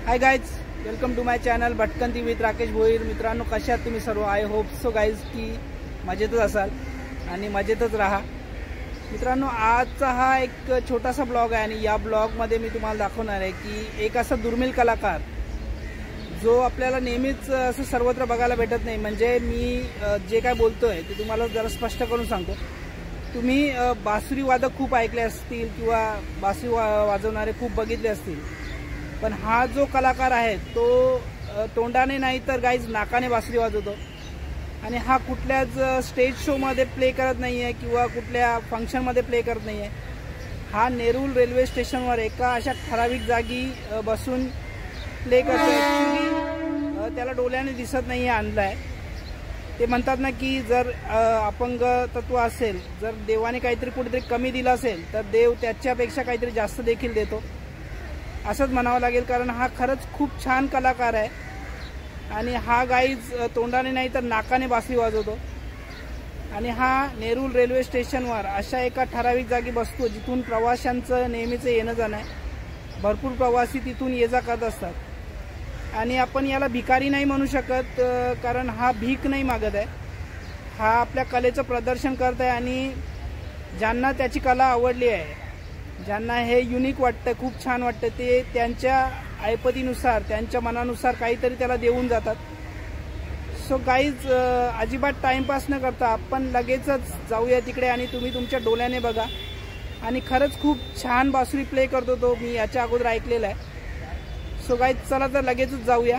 High guys, welcome to my channel Bhatkanti with Rakesh Bhoir. मित्रांनो, कशा आहात तुम्ही सर्व? आय होप सो गाइज की मजेतच असाल आणि मजेतच राहा। मित्रांनो, आजचा हा एक छोटासा ब्लॉग आहे आणि या ब्लॉगमध्ये मी तुम्हाला दाखवणार आहे की एक असा दुर्मिळ कलाकार जो आपल्याला नेहमीच असं सर्वत्र बघायला भेटत नाही। म्हणजे मी जे काय बोलतोय ते तुम्हाला जरा स्पष्ट करून सांगतो। तुम्ही बासुरी वादक खूप ऐकले असतील किंवा बासुरी वाजवणारे खूप बघितले असतील, पण हा जो कलाकार आहे तो तोंडाने नाही तर गाईज नाकाने बासुरी वाजवतो। आणि हा कुठल्याच स्टेज शो मध्ये प्ले करत नाही आहे किंवा कुठल्या फंक्शन मध्ये प्ले करत नाही आहे। हा नेरूळ रेल्वे स्टेशनवर एका अशा ठराविक जागी बसून प्ले करतो। ॲक्च्युली त्याला डोळ्याने दिसत नाही आहे, आणलाय। ते म्हणतात ना की जर अपंग तत्व असेल, जर देवाने काहीतरी कुठेतरी कमी दिलं असेल तर देव त्याच्यापेक्षा काहीतरी जास्त देखील देतो, असंच म्हणावं लागेल। कारण हा खरंच खूप छान कलाकार आहे आणि हा गाईज तोंडाने नाही तर नाकाने बासरी वाजवतो। आणि हा नेरूळ रेल्वे स्टेशनवर अशा एका ठराविक जागी बसतो जिथून प्रवाशांचं नेहमीचं येणं जाणं आहे। भरपूर प्रवासी तिथून ये जा करत असतात आणि आपण याला भिकारी नाही म्हणू शकत, कारण हा भीक नाही मागत आहे। हा आपल्या कलेचं प्रदर्शन करत आहे आणि ज्यांना त्याची कला आवडली आहे, ज्यांना हे युनिक वाटतं, खूप छान वाटतं, ते त्यांच्या ऐपतीनुसार त्यांच्या मनानुसार काहीतरी त्याला देऊन जातात। सो गाईज, अजिबात टाइमपास न करता आपण लगेचच जाऊया तिकडे आणि तुम्ही तुमच्या डोळ्याने बघा। आणि खरंच खूप छान बासुरी प्ले करतो तो, मी याच्या अगोदर ऐकलेलं आहे। सो गाईज, चला तर लगेचच जाऊया।